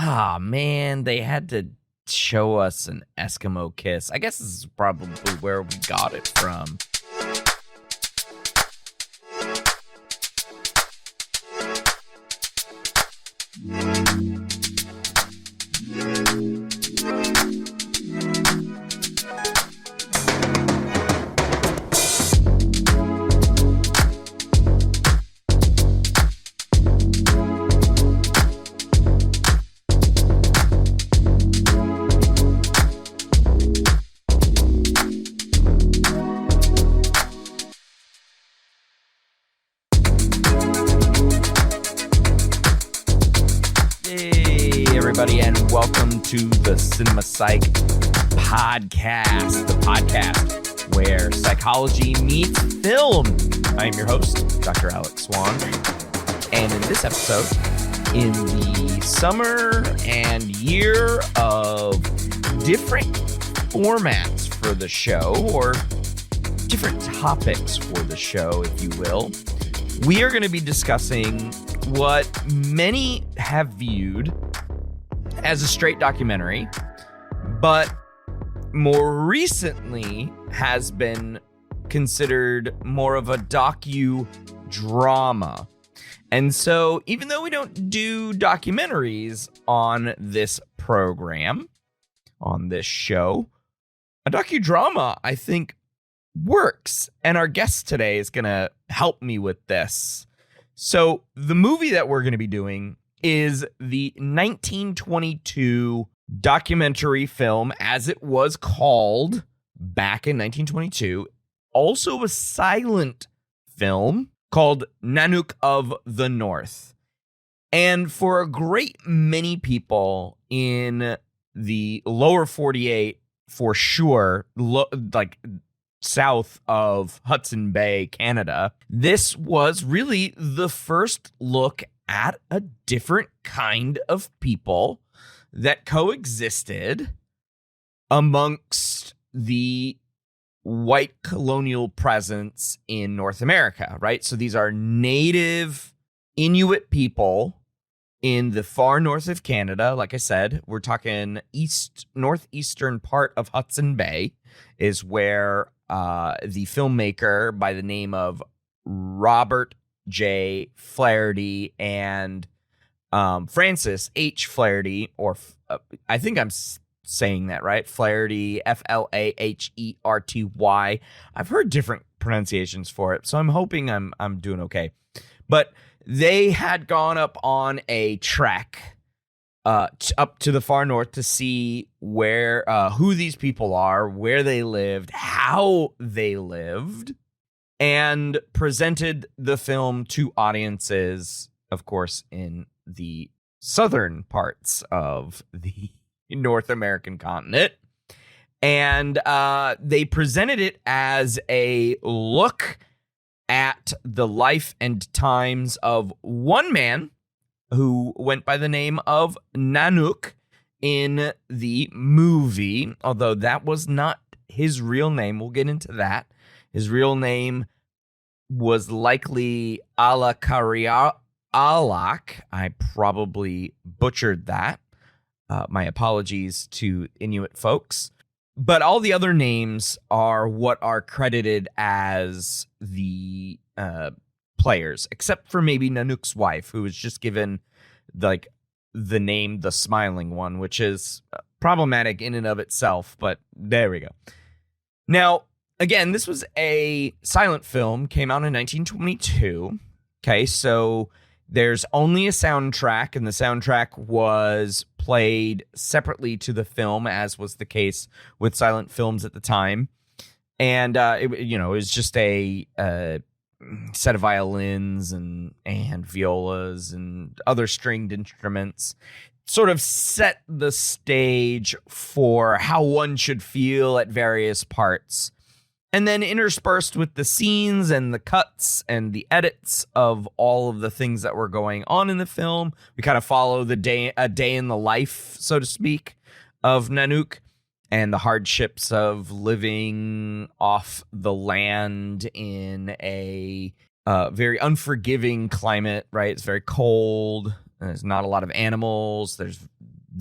Ah, man, they had to show us an Eskimo kiss. I guess this is probably where we got it from. To the Cinema Psych podcast, the podcast where psychology meets film. I am your host, Dr. Alex Swan, and in this episode, in the summer and year of different formats for the show, or different topics for the show, if you will, we are going to be discussing what many have viewed as a straight documentary, but more recently has been considered more of a docudrama. And so even though we don't do documentaries on this program, on this show, a docudrama, I think, works. And our guest today is going to help me with this. So the movie that we're going to be doing is the 1922 documentary film, as it was called back in 1922, also a silent film called Nanook of the North. And for a great many people in the lower 48, for sure, like south of Hudson Bay, Canada, this was really the first look at a different kind of people that coexisted amongst the white colonial presence in North America, right? So these are native Inuit people in the far north of Canada. Like I said, we're talking northeastern part of Hudson Bay is where the filmmaker by the name of Robert J. Flaherty and Francis H. Flaherty, or I think I'm saying that right, Flaherty, Flaherty. I've heard different pronunciations for it, so I'm hoping I'm doing okay. But they had gone up on a trek up to the far north to see where who these people are, where they lived, how they lived, and presented the film to audiences, of course, in the southern parts of the North American continent. And they presented it as a look at the life and times of one man who went by the name of Nanook in the movie, although that was not his real name. We'll get into that. His real name was likely Alak. I probably butchered that. My apologies to Inuit folks. But all the other names are what are credited as the players, except for maybe Nanook's wife, who was just given like the name The Smiling One, which is problematic in and of itself. But there we go. Now, again, this was a silent film, came out in 1922. Okay, so there's only a soundtrack, and the soundtrack was played separately to the film, as was the case with silent films at the time. And it was just a set of violins and violas and other stringed instruments, sort of set the stage for how one should feel at various parts. And then interspersed with the scenes and the cuts and the edits of all of the things that were going on in the film, we kind of follow a day in the life, so to speak, of Nanook and the hardships of living off the land in a very unforgiving climate, right? It's very cold. There's not a lot of animals. There's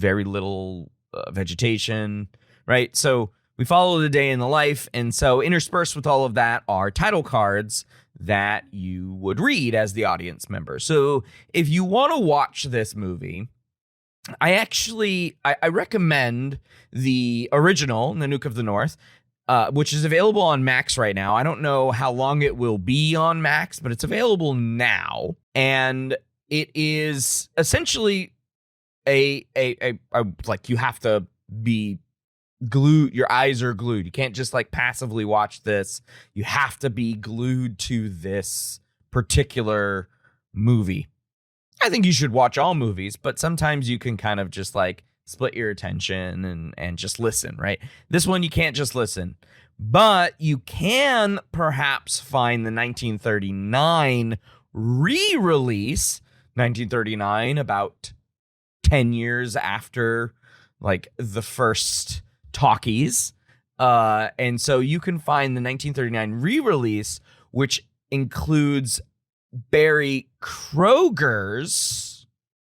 very little vegetation, right? So we follow the day in the life, and so interspersed with all of that are title cards that you would read as the audience member. So if you want to watch this movie, I recommend the original Nanook of the North, which is available on Max right now. I don't know how long it will be on Max, but it's available now, and it is essentially a like you have to be glued. Your eyes are glued. You can't just like passively watch this. You have to be glued to this particular movie. I think you should watch all movies, but sometimes you can kind of just like split your attention and just listen, right? This one, you can't just listen, but you can perhaps find the 1939 re-release, 1939, about 10 years after like the first talkies. And so you can find the 1939 re-release, which includes Barry Kroger's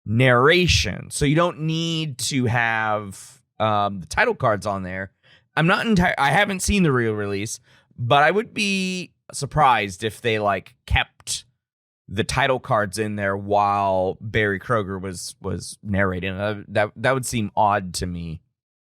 narration. So you don't need to have the title cards on there. I haven't seen the re-release, but I would be surprised if they like kept the title cards in there while Barry Kroger was narrating. That would seem odd to me.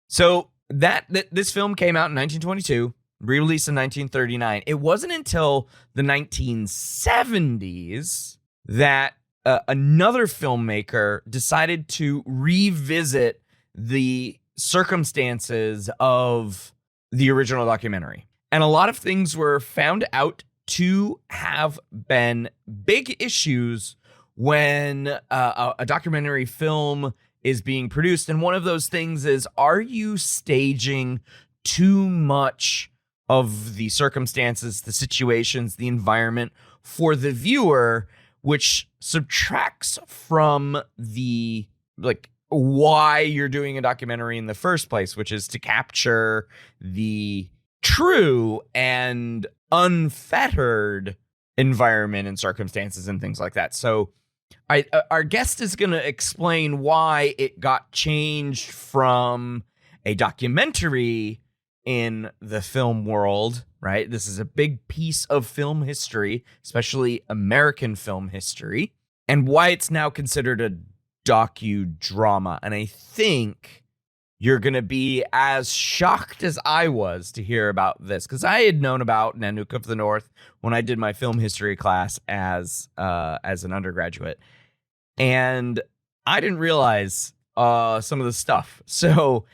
So this film came out in 1922. Re-released in 1939. It wasn't until the 1970s that another filmmaker decided to revisit the circumstances of the original documentary. And a lot of things were found out to have been big issues when a documentary film is being produced. And one of those things is, are you staging too much of the circumstances, the situations, the environment for the viewer, which subtracts from the like why you're doing a documentary in the first place, which is to capture the true and unfettered environment and circumstances and things like that. So our guest is going to explain why it got changed from a documentary in the film world, right? This is a big piece of film history, especially American film history, and why it's now considered a docudrama. And I think you're going to be as shocked as I was to hear about this, because I had known about Nanook of the North when I did my film history class as an undergraduate, and I didn't realize some of the stuff. So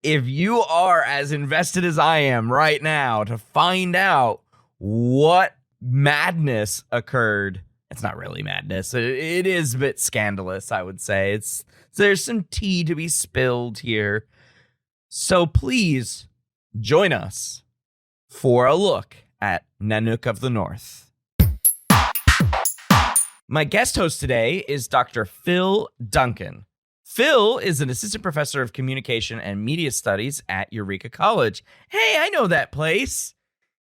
if you are as invested as I am right now to find out what madness occurred, it's not really madness. It is a bit scandalous, I would say. There's some tea to be spilled here. So please join us for a look at Nanook of the North. My guest host today is Dr. Phil Duncan. Phil is an assistant professor of communication and media studies at Eureka College. Hey, I know that place.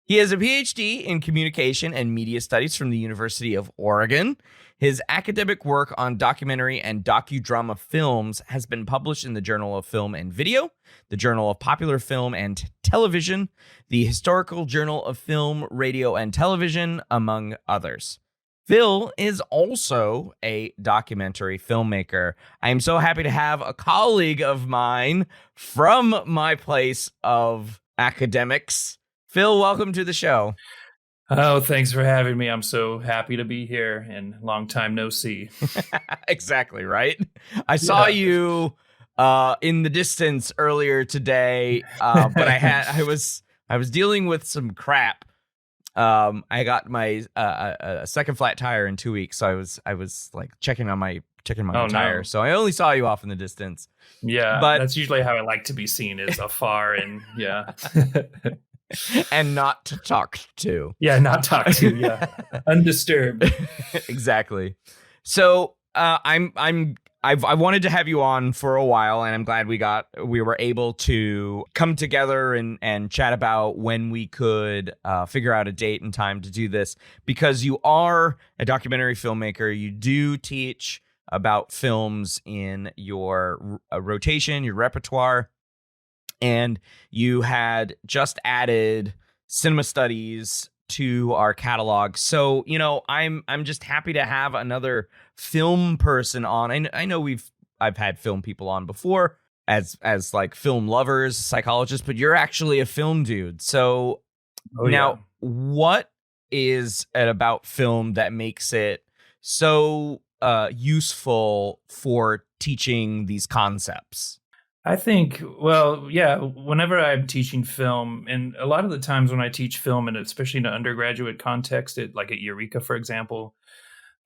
He has a Ph.D. in communication and media studies from the University of Oregon. His academic work on documentary and docudrama films has been published in the Journal of Film and Video, the Journal of Popular Film and Television, the Historical Journal of Film, Radio, and Television, among others. Phil is also a documentary filmmaker. I am so happy to have a colleague of mine from my place of academics. Phil, welcome to the show. Oh, thanks for having me. I'm so happy to be here, and long time no see. Exactly, right? I saw you in the distance earlier today, but I was dealing with some crap. I got my a second flat tire in 2 weeks, so I was like checking my tire. No. So I only saw you off in the distance. Yeah, but that's usually how I like to be seen, is afar and yeah. And not talked to. Yeah, not talked to. Yeah, undisturbed. Exactly. So I wanted to have you on for a while, and I'm glad we were able to come together and chat about when we could figure out a date and time to do this, because you are a documentary filmmaker. You do teach about films in your rotation, your repertoire, and you had just added cinema studies to our catalog. So, I'm just happy to have another film person on. I know I've had film people on before as like film lovers, psychologists, but you're actually a film dude. So now, what is it about film that makes it so useful for teaching these concepts? I think, well, yeah, whenever I'm teaching film, and a lot of the times when I teach film, and especially in an undergraduate context, like at Eureka, for example,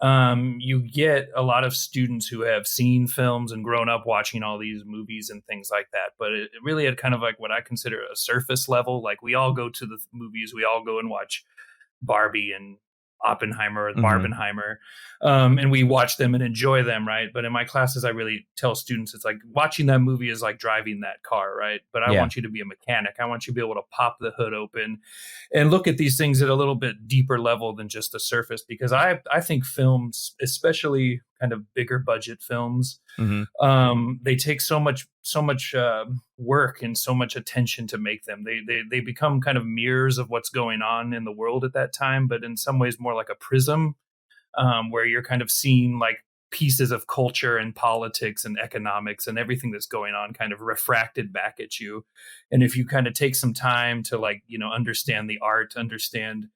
you get a lot of students who have seen films and grown up watching all these movies and things like that. But it really at kind of like what I consider a surface level. Like we all go to the movies, we all go and watch Barbie and Oppenheimer or Barbenheimer, and we watch them and enjoy them, right? But in my classes, I really tell students it's like watching that movie is like driving that car, right? But I want you to be a mechanic. I want you to be able to pop the hood open and look at these things at a little bit deeper level than just the surface, because I think films, especially kind of bigger budget films, they take so much work and so much attention to make them. They become kind of mirrors of what's going on in the world at that time, but in some ways more like a prism, where you're kind of seeing like pieces of culture and politics and economics and everything that's going on kind of refracted back at you. And if you kind of take some time to like, understand the art, understand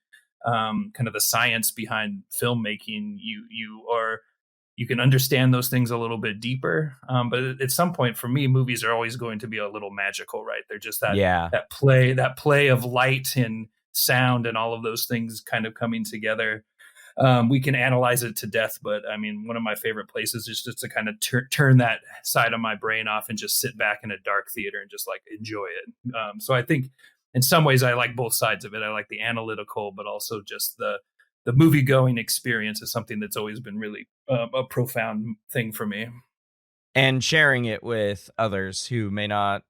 kind of the science behind filmmaking, you can understand those things a little bit deeper. But at some point, for me, movies are always going to be a little magical, right? They're just that play of light and sound and all of those things kind of coming together. We can analyze it to death, but I mean, one of my favorite places is just to kind of turn that side of my brain off and just sit back in a dark theater and just like enjoy it. So I think in some ways I like both sides of it. I like the analytical, but also just the movie going experience is something that's always been really a profound thing for me. And sharing it with others who may not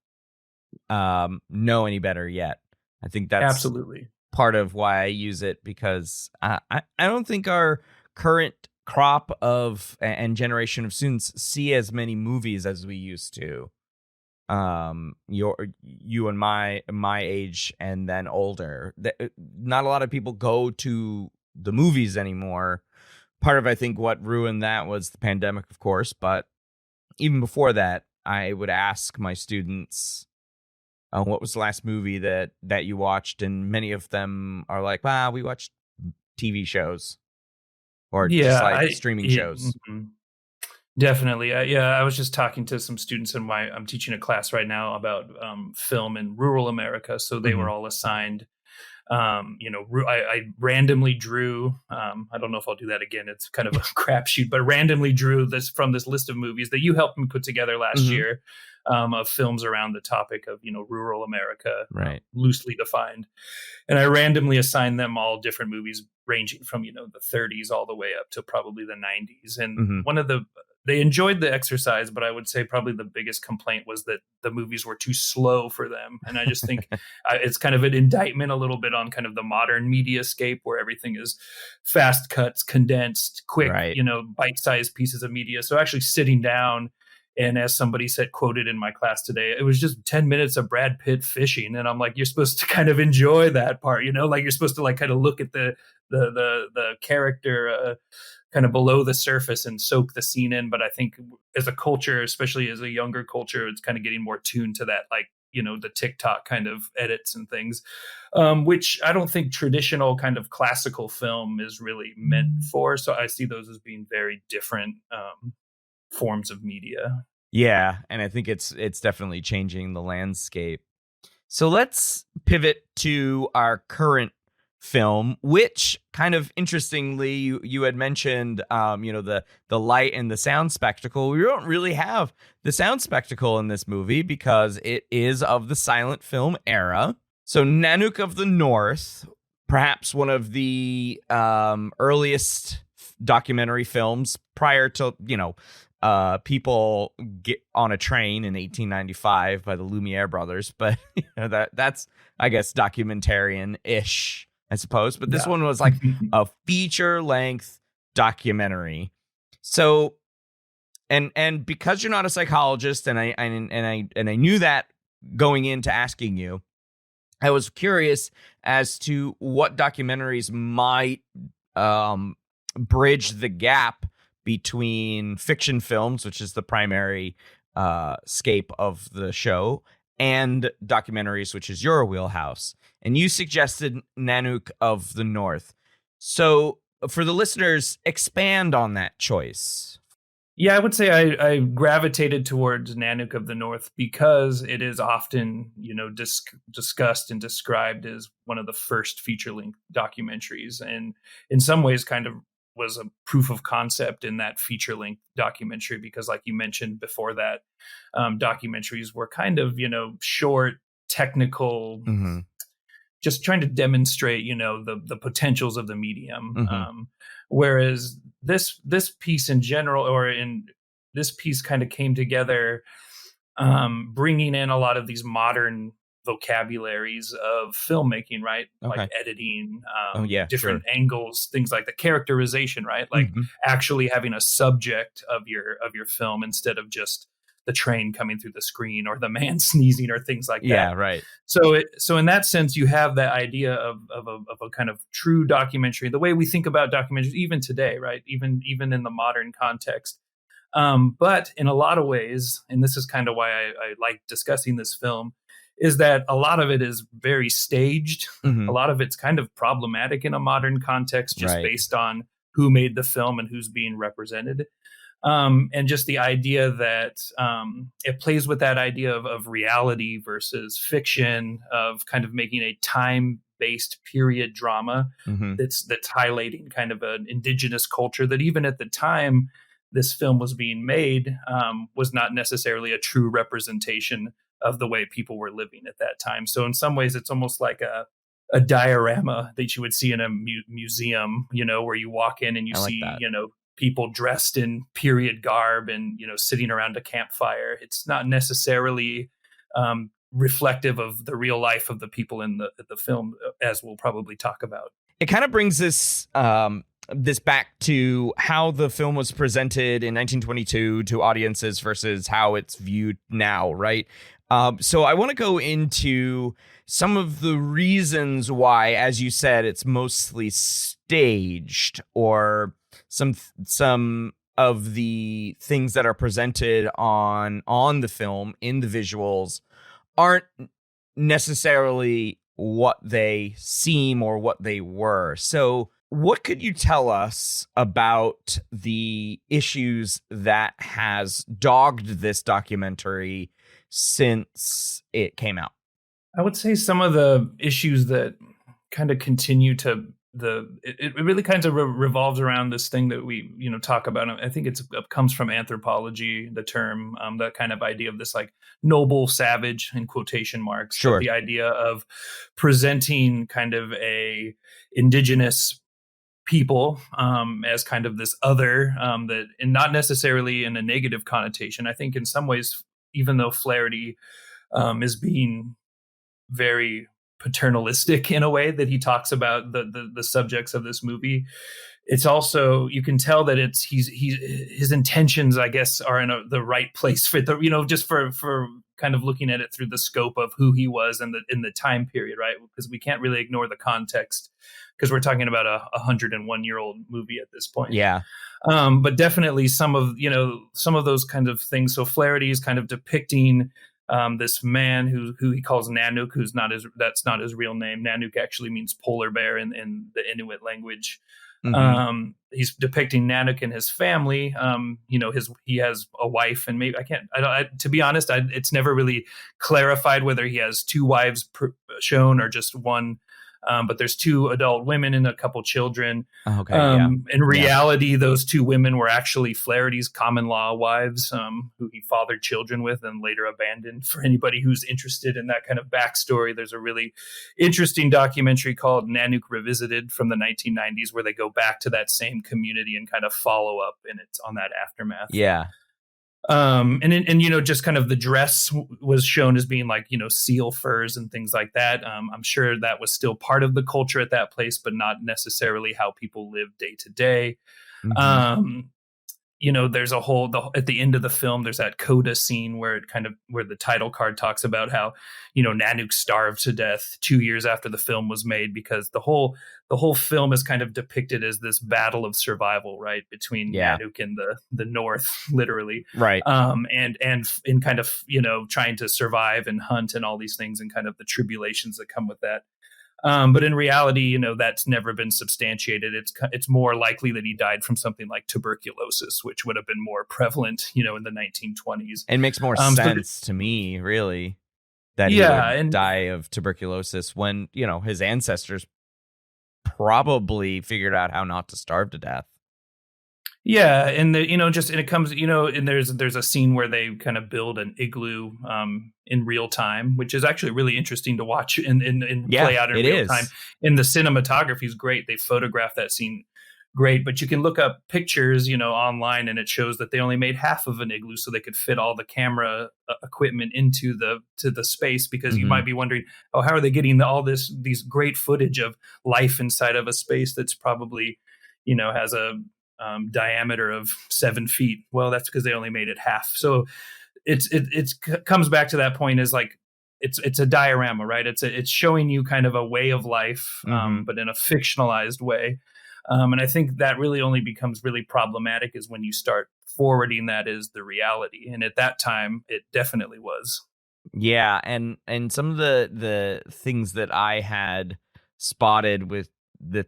know any better yet. I think that's absolutely part of why I use it, because I don't think our current crop of and generation of students see as many movies as we used to. You and my age and then older. Not a lot of people go to the movies anymore. Part of, I think, what ruined that was the pandemic, of course, but even before that, I would ask my students, what was the last movie that you watched? And many of them are like, we watched TV shows or just like streaming shows. Definitely. I was just talking to some students I'm teaching a class right now about film in rural America. So they were all assigned, I randomly drew, I don't know if I'll do that again. It's kind of a crapshoot, but randomly drew this from this list of movies that you helped me put together last year, of films around the topic of, rural America, right? Loosely defined. And I randomly assigned them all different movies ranging from, the 30s all the way up to probably the 90s. And they enjoyed the exercise, but I would say probably the biggest complaint was that the movies were too slow for them. And I just think it's kind of an indictment a little bit on kind of the modern mediascape, where everything is fast cuts, condensed, quick, bite-sized pieces of media. So actually sitting down, and as somebody said, quoted in my class today, it was just 10 minutes of Brad Pitt fishing. And I'm like, you're supposed to kind of enjoy that part, like you're supposed to like kind of look at the character, kind of below the surface and soak the scene in. But I think as a culture, especially as a younger culture, it's kind of getting more tuned to that, like, the TikTok kind of edits and things, which I don't think traditional kind of classical film is really meant for. So I see those as being very different forms of media. Yeah, and I think it's definitely changing the landscape. So let's pivot to our current film, which kind of interestingly, you had mentioned, the light and the sound spectacle. We don't really have the sound spectacle in this movie because it is of the silent film era. So Nanook of the North, perhaps one of the earliest documentary films prior to, people get on a train in 1895 by the Lumiere brothers. But that's, I guess, documentarian-ish, I suppose. But this one was like a feature-length documentary. So And because you're not a psychologist, and I knew that going into asking you, I was curious as to what documentaries might bridge the gap between fiction films, which is the primary scape of the show, and documentaries, which is your wheelhouse. And you suggested Nanook of the North. So for the listeners, expand on that choice. Yeah, I would say I gravitated towards Nanook of the North because it is often, discussed and described as one of the first feature-length documentaries, and in some ways kind of was a proof of concept in that feature-length documentary because, like you mentioned before that, documentaries were kind of, short, technical, just trying to demonstrate, the potentials of the medium. Whereas this piece in general, or in this piece, kind of came together, bringing in a lot of these modern vocabularies of filmmaking, right? Okay. Like editing, sure. different angles, things like the characterization, right? Like actually having a subject of your film instead of just the train coming through the screen or the man sneezing or things like that. Yeah, right. So in that sense, you have that idea of a kind of true documentary, the way we think about documentaries even today, right? Even in the modern context. But in a lot of ways, and this is kind of why I like discussing this film, is that a lot of it is very staged. A lot of it's kind of problematic in a modern context, just based on who made the film and who's being represented. And just the idea that it plays with that idea of reality versus fiction, of kind of making a time-based period drama that's highlighting kind of an indigenous culture that even at the time this film was being made was not necessarily a true representation of the way people were living at that time. So in some ways, it's almost like a diorama that you would see in a museum, where you walk in and you see, people dressed in period garb and, sitting around a campfire. It's not necessarily reflective of the real life of the people in the film, as we'll probably talk about. It kind of brings this back to how the film was presented in 1922 to audiences versus how it's viewed now, right? So I want to go into some of the reasons why, as you said, it's mostly staged, or some of the things that are presented on the film in the visuals aren't necessarily what they seem or what they were. So what could you tell us about the issues that has dogged this documentary since it came out? I would say some of the issues that kind of continue to it really kind of revolves around this thing that we talk about. I think it comes from anthropology, the term, that kind of idea of this like noble savage in quotation marks. Sure. The idea of presenting kind of a indigenous people as kind of this other, that, and not necessarily in a negative connotation. I think in some ways, even though Flaherty is being very paternalistic in a way that he talks about the subjects of this movie, it's also, you can tell that it's his intentions, I guess, are in the right place for the, just for kind of looking at it through the scope of who he was in the time period, right? Because we can't really ignore the context, because we're talking about a 101-year-old movie at this point. Yeah. But definitely some of those kinds of things. So Flaherty is kind of depicting this man who he calls Nanook, that's not his real name. Nanook actually means polar bear in the Inuit language. He's depicting Nanook and his family. He has a wife, and maybe to be honest, it's never really clarified whether he has two wives shown or just one. But there's two adult women and a couple children. In reality, those two women were actually Flaherty's common law wives, who he fathered children with and later abandoned. For anybody who's interested in that kind of backstory, there's a really interesting documentary called Nanook Revisited from the 1990s, where they go back to that same community and kind of follow up, and it's on that aftermath. Yeah. And just kind of the dress was shown as being like, seal furs and things like that. I'm sure that was still part of the culture at that place, but not necessarily how people live day to day. there's a whole at the end of the film, there's that coda scene where the title card talks about how, Nanook starved to death 2 years after the film was made, because the whole film is kind of depicted as this battle of survival, right, between Yeah. Nanook and the North, literally, Right. and in kind of trying to survive and hunt and all these things, and kind of the tribulations that come with that. But in reality, that's never been substantiated. It's more likely that he died from something like tuberculosis, which would have been more prevalent, in the 1920s. It makes more sense to me, really, that he would die of tuberculosis when, his ancestors probably figured out how not to starve to death. Yeah, and it comes, and there's a scene where they kind of build an igloo in real time, which is actually really interesting to watch and play out in real time. And the cinematography is great. They photograph that scene great, but you can look up pictures, online, and it shows that they only made half of an igloo so they could fit all the camera equipment into the space, because you might be wondering, oh, how are they getting these great footage of life inside of a space that's probably, has a diameter of 7 feet? Well, that's because they only made it half. So it comes back to that point, is like it's a diorama, right? It's showing you kind of a way of life, but in a fictionalized way. And I think that really only becomes really problematic is when you start forwarding that as the reality. And at that time, it definitely was. Yeah, and some of the things that I had spotted with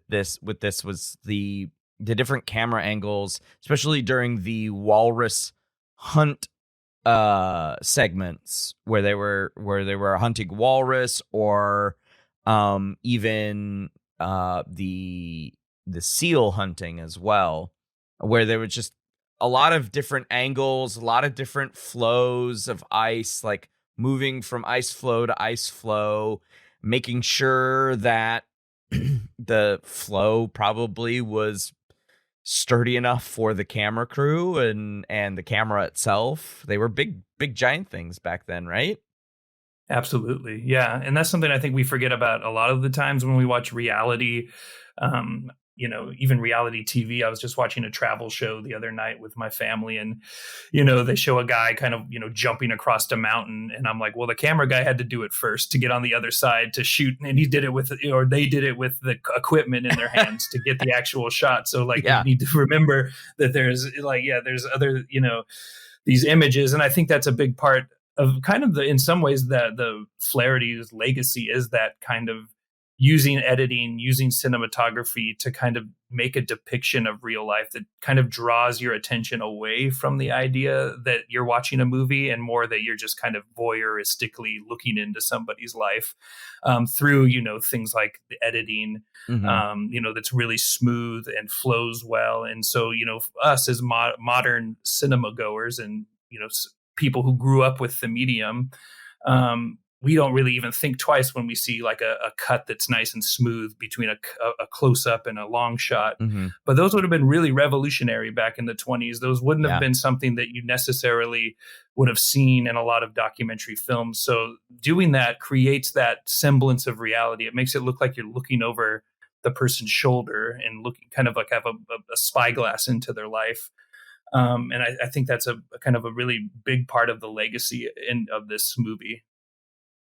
this was the different camera angles, especially during the walrus hunt segments where they were hunting walrus, or even the seal hunting as well, where there was just a lot of different angles, a lot of different flows of ice, like moving from ice flow to ice flow, making sure that the flow probably was sturdy enough for the camera crew and the camera itself. They were big giant things back then, right? Absolutely. Yeah. And that's something I think we forget about a lot of the times when we watch reality, even reality TV. I was just watching a travel show the other night with my family, and, they show a guy kind of, jumping across a mountain. And I'm like, well, the camera guy had to do it first to get on the other side to shoot. And they did it with the equipment in their hands to get the actual shot. So like, you need to remember that there's other, these images. And I think that's a big part of kind of in some ways, the Flahertys legacy is that kind of using editing, using cinematography to kind of make a depiction of real life that kind of draws your attention away from the idea that you're watching a movie, and more that you're just kind of voyeuristically looking into somebody's life through, things like the editing, that's really smooth and flows well. And so, us as modern cinema goers and, people who grew up with the medium, we don't really even think twice when we see like a cut that's nice and smooth between a close up and a long shot. But those would have been really revolutionary back in the 1920s. Those wouldn't have been something that you necessarily would have seen in a lot of documentary films. So doing that creates that semblance of reality. It makes it look like you're looking over the person's shoulder and looking kind of like have a spyglass into their life. And I think that's a kind of a really big part of the legacy of this movie.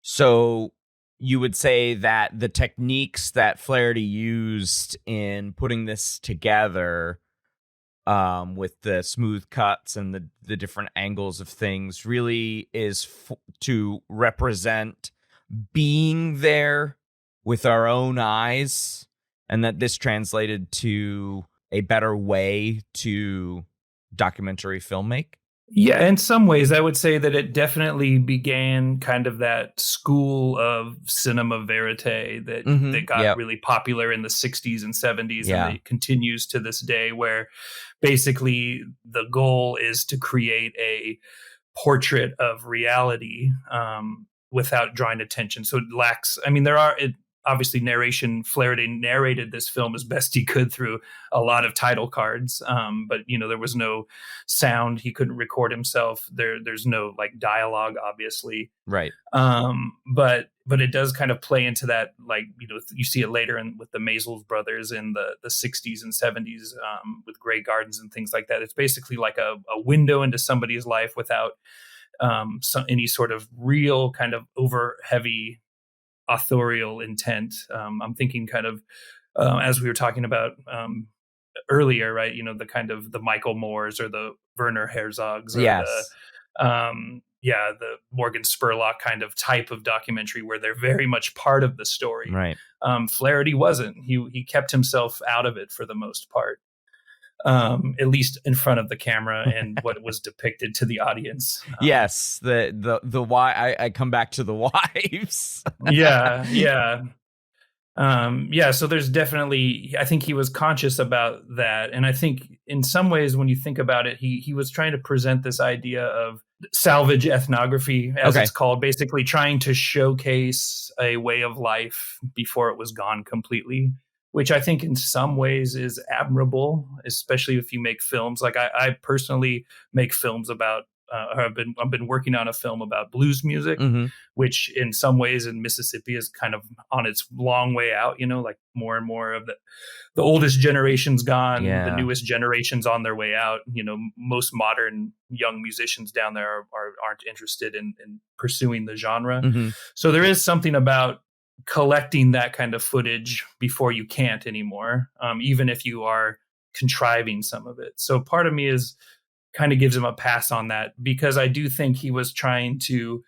So you would say that the techniques that Flaherty used in putting this together, with the smooth cuts and the different angles of things, really is to represent being there with our own eyes, and that this translated to a better way to documentary filmmaking? Yeah, in some ways, I would say that it definitely began kind of that school of cinema verite that got really popular in the 60s and 70s, and it continues to this day, where basically the goal is to create a portrait of reality without drawing attention. So it lacks, obviously narration. Flaherty narrated this film as best he could through a lot of title cards. But there was no sound. He couldn't record himself. There's no like dialogue, obviously. Right. But it does kind of play into that, like, you see it later with the Maisel brothers in the 60s and 70s, with Grey Gardens and things like that. It's basically like a window into somebody's life without any sort of real kind of over heavy authorial intent. I'm thinking kind of, as we were talking about earlier, right? The kind of the Michael Moores or the Werner Herzogs, or yes. the Morgan Spurlock kind of type of documentary where they're very much part of the story. Right. Flaherty wasn't. He kept himself out of it for the most part, at least in front of the camera and what was depicted to the audience. Yes, the why I come back to the wives. Yeah. So there's definitely, I think he was conscious about that. And I think in some ways, when you think about it, he was trying to present this idea of salvage ethnography, as it's called, basically trying to showcase a way of life before it was gone completely, which I think in some ways is admirable, especially if you make films. Like I personally make films about, I've been working on a film about blues music, which in some ways in Mississippi is kind of on its long way out, like more and more of the oldest generation's gone, the newest generation's on their way out. Most modern young musicians down there aren't interested in pursuing the genre. So there is something about collecting that kind of footage before you can't anymore, even if you are contriving some of it. So part of me is kind of gives him a pass on that, because I do think he was trying to,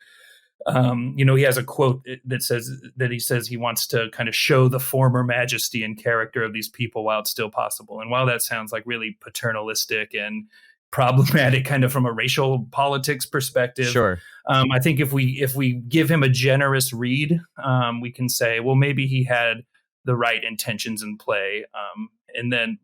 he has a quote that says he wants to kind of show the former majesty and character of these people while it's still possible. And while that sounds like really paternalistic and problematic kind of from a racial politics perspective, sure. I think if we give him a generous read, we can say, well, maybe he had the right intentions in play.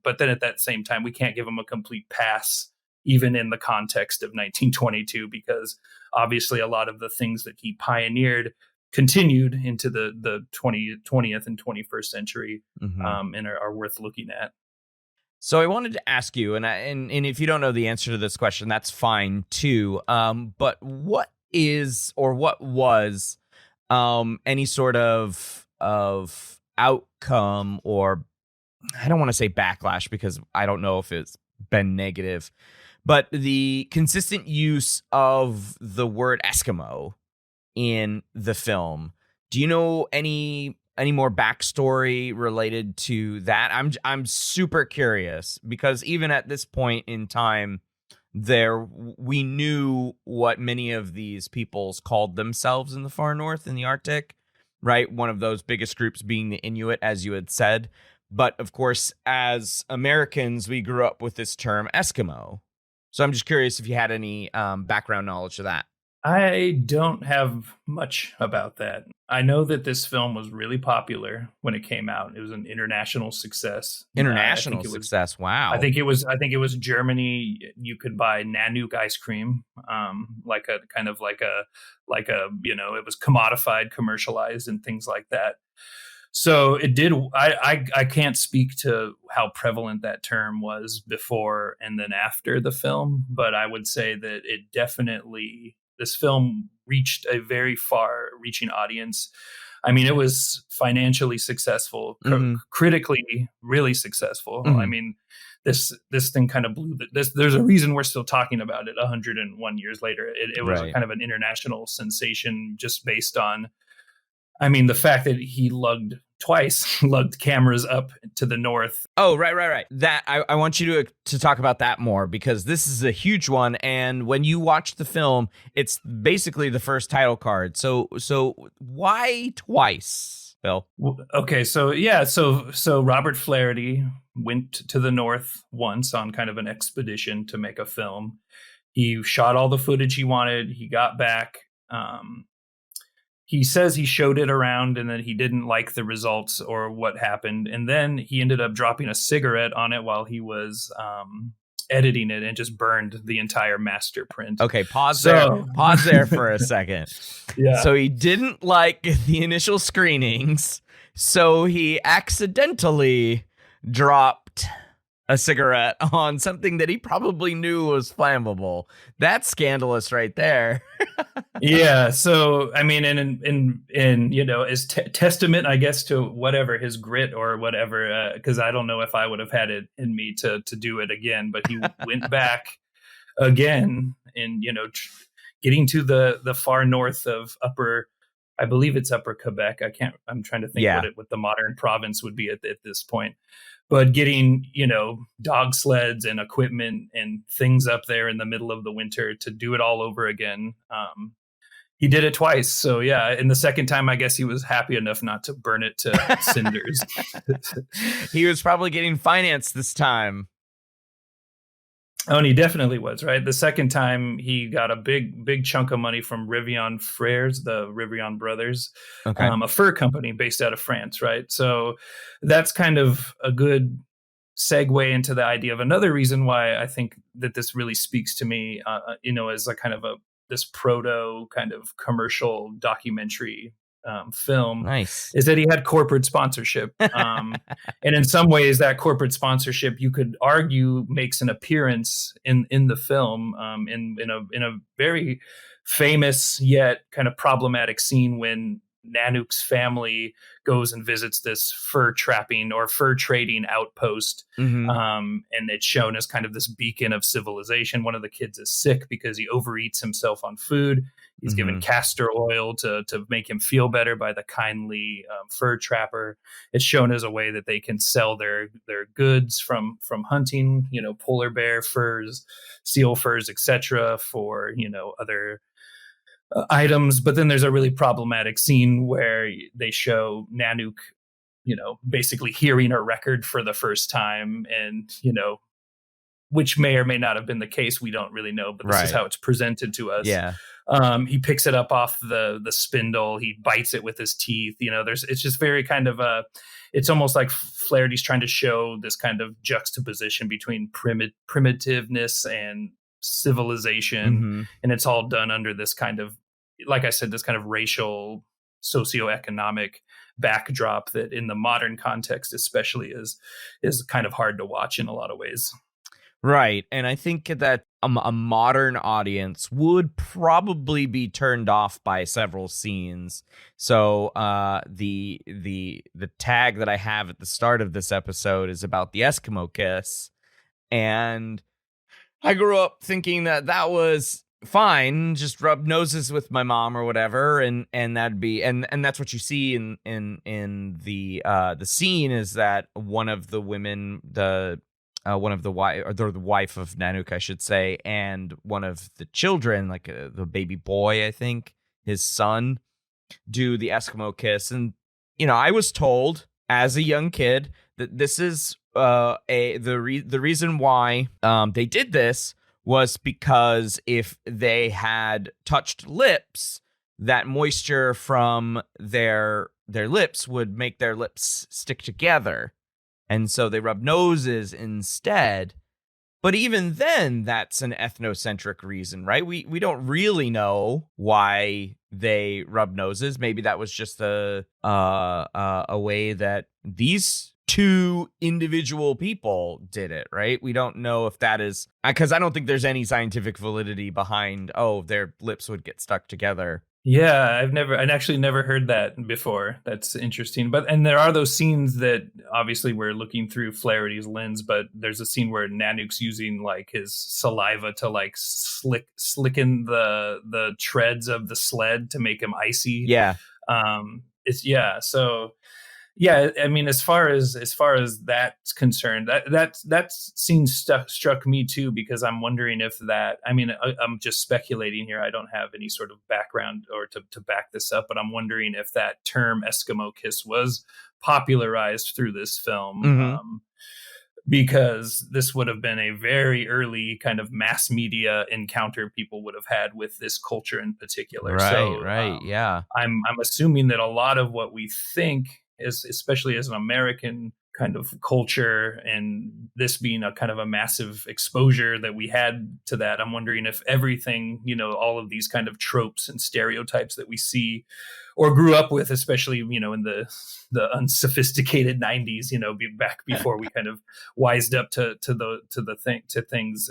But then at that same time, we can't give him a complete pass, even in the context of 1922, because obviously a lot of the things that he pioneered continued into the 20th and 21st century, and are worth looking at. So I wanted to ask you, and if you don't know the answer to this question, that's fine too. But what is, or what was, any sort of outcome, or I don't want to say backlash, because I don't know if it's been negative, but the consistent use of the word Eskimo in the film. Do you know any more backstory related to that? I'm super curious, because even at this point in time, we knew what many of these peoples called themselves in the far north, in the Arctic, right? One of those biggest groups being the Inuit, as you had said. But of course, as Americans, we grew up with this term Eskimo. So I'm just curious if you had any background knowledge of that. I don't have much about that. I know that this film was really popular when it came out. It was an international success. International success. Wow. I think it was Germany. You could buy Nanook ice cream, it was commodified, commercialized, and things like that. So it did. I can't speak to how prevalent that term was before and then after the film, but I would say that it definitely, this film reached a very far-reaching audience. I mean, it was financially successful, critically really successful. I mean, this thing kind of blew. There's a reason we're still talking about it 101 years later. It was kind of an international sensation, just based on, I mean, the fact that he lugged cameras up to the north. Oh, right. That I want you to talk about that more, because this is a huge one. And when you watch the film, it's basically the first title card. So why twice, Bill? Okay, so Robert Flaherty went to the north once on kind of an expedition to make a film. He shot all the footage he wanted. He got back. He says he showed it around and that he didn't like the results or what happened. And then he ended up dropping a cigarette on it while he was editing it, and just burned the entire master print. Okay, pause there for a second. Yeah. So he didn't like the initial screenings. So he accidentally dropped a cigarette on something that he probably knew was flammable. That's scandalous right there. Yeah, so I mean, in as testament, I guess, to whatever his grit or whatever, because I don't know if I would have had it in me to do it again. But he went back again, and getting to the far north of upper, I believe it's upper Quebec. I'm trying to think Yeah. what the modern province would be at this point. But getting, dog sleds and equipment and things up there in the middle of the winter to do it all over again. He did it twice. So yeah, and the second time, I guess he was happy enough not to burn it to cinders. He was probably getting financed this time. Oh, and he definitely was, right? The second time he got a big chunk of money from Rivian Frères, the Rivian brothers, Okay. a fur company based out of France, right? So that's kind of a good segue into the idea of another reason why I think that this really speaks to me, as a kind of this proto kind of commercial documentary film. Nice. Is that he had corporate sponsorship, and in some ways that corporate sponsorship, you could argue, makes an appearance in the film, in a very famous yet kind of problematic scene when Nanook's family goes and visits this fur trapping or fur trading outpost. Mm-hmm. And it's shown as kind of this beacon of civilization. One of the kids is sick because he overeats himself on food. He's given castor oil to make him feel better by the kindly fur trapper. It's shown as a way that they can sell their goods from hunting, polar bear furs, seal furs, etc., for other items. But then there's a really problematic scene where they show Nanook, basically hearing a record for the first time, and which may or may not have been the case. We don't really know, but this is how it's presented to us. Yeah. He picks it up off the spindle. He bites it with his teeth. It's just very kind of it's almost like Flaherty's trying to show this kind of juxtaposition between primitiveness and civilization. And it's all done under this kind of, like I said, this kind of racial, socioeconomic backdrop that in the modern context especially is kind of hard to watch in a lot of ways. Right. And I think that a modern audience would probably be turned off by several scenes. So the tag that I have at the start of this episode is about the Eskimo kiss. And I grew up thinking that was fine, just rub noses with my mom or whatever, and that'd be and that's what you see in the scene, is that one of the women, one of the wife, or the wife of Nanook, I should say, and one of the children, like the baby boy, I think, his son, do the Eskimo kiss. And I was told as a young kid that this is the reason why they did this was because if they had touched lips, that moisture from their lips would make their lips stick together. And so they rub noses instead. But even then, that's an ethnocentric reason, right? We don't really know why they rub noses. Maybe that was just a way that these two individual people did it, right? We don't know if that is, because I don't think there's any scientific validity behind, their lips would get stuck together. Yeah, I'd actually never heard that before. That's interesting. And there are those scenes that obviously we're looking through Flaherty's lens, but there's a scene where Nanook's using like his saliva to like slicken the treads of the sled to make him icy. Yeah. So yeah, I mean, as far as that's concerned, that scene struck me too, because I'm wondering if that, I mean, I'm just speculating here. I don't have any sort of background or to back this up, but I'm wondering if that term Eskimo kiss was popularized through this film, because this would have been a very early kind of mass media encounter people would have had with this culture in particular. Right. Yeah. I'm assuming that a lot of what we think, especially as an American kind of culture, and this being a kind of a massive exposure that we had to that, I'm wondering if everything, all of these kind of tropes and stereotypes that we see or grew up with, especially, in the unsophisticated 90s, back before we kind of wised up to things.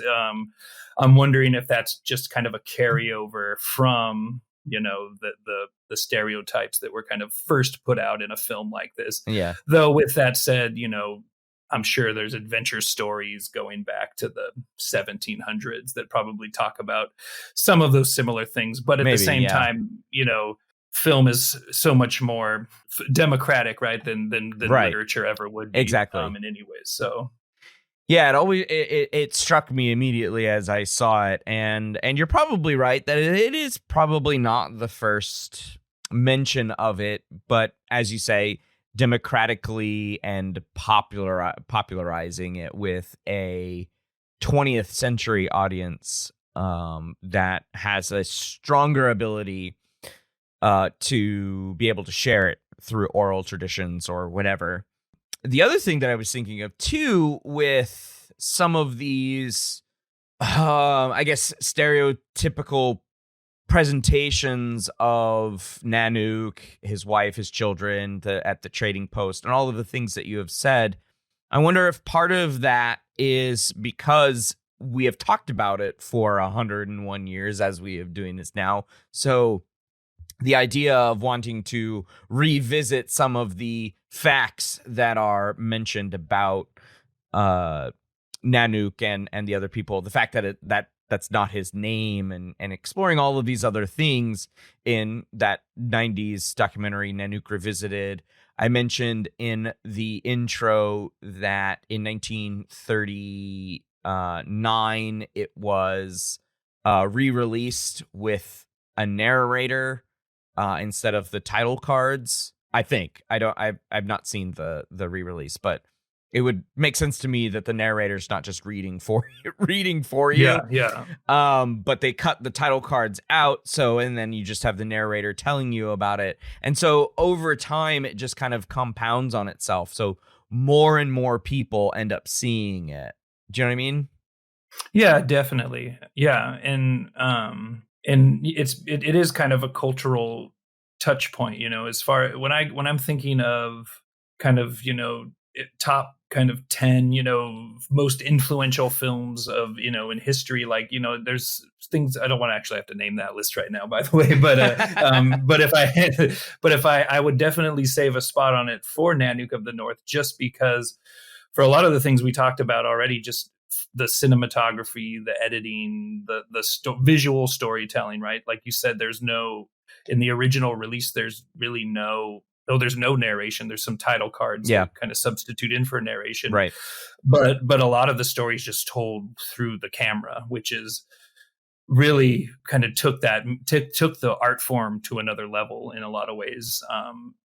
I'm wondering if that's just kind of a carryover from, the stereotypes that were kind of first put out in a film like this. Yeah. Though with that said, I'm sure there's adventure stories going back to the 1700s that probably talk about some of those similar things. But at the same time, film is so much more democratic, right, than right. literature ever would be. Exactly. In any ways. So. Yeah, it struck me immediately as I saw it, and you're probably right that it is probably not the first mention of it, but as you say, democratically and popularizing it with a 20th century audience that has a stronger ability to be able to share it through oral traditions or whatever. The other thing that I was thinking of too, with some of these, I guess, stereotypical presentations of Nanook, his wife, his children, at the trading post, and all of the things that you have said, I wonder if part of that is because we have talked about it for 101 years as we have doing this now. So the idea of wanting to revisit some of the facts that are mentioned about Nanook and the other people, the fact that that's not his name, and exploring all of these other things in that 90s documentary, Nanook Revisited. I mentioned in the intro that in 1939, it was re-released with a narrator instead of the title cards. I think I've not seen the re-release, but it would make sense to me that the narrator's not just reading for you. Yeah. But they cut the title cards out, and then you just have the narrator telling you about it. And so over time, it just kind of compounds on itself. So more and more people end up seeing it. Do you know what I mean? Yeah, definitely. Yeah. And it is kind of a cultural touch point, as far when I'm thinking of kind of, top kind of 10, most influential films of, in history, like, there's things, I don't want to actually have to name that list right now, by the way, but if I would definitely save a spot on it for Nanook of the North, just because for a lot of the things we talked about already, just the cinematography, the editing, the visual storytelling, right? Like you said, in the original release, there's really there's no narration. There's some title cards that kind of substitute in for narration. Right. But a lot of the stories just told through the camera, which is really kind of took the art form to another level in a lot of ways.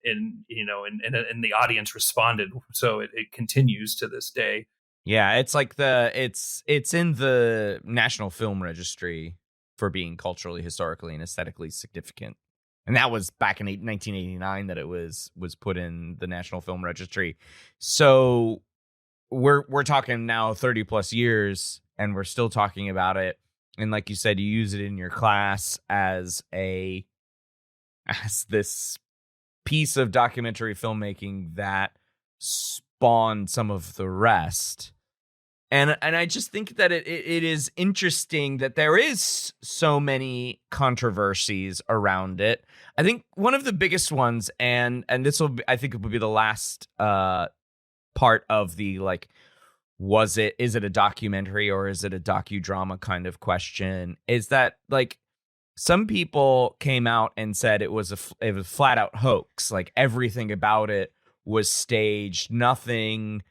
And the audience responded. So it continues to this day. Yeah, it's like it's in the National Film Registry for being culturally, historically, and aesthetically significant. And that was back in 1989 that it was put in the National Film Registry. So we're talking now 30 plus years, and we're still talking about it. And like you said, you use it in your class as this piece of documentary filmmaking that spawned some of the rest. And I just think that it is interesting that there is so many controversies around it. I think one of the biggest ones, and this I think it will be the last part of the, like, is it a documentary or is it a docudrama kind of question, is that, like, some people came out and said it was a flat out hoax. Like, everything about it was staged. Nothing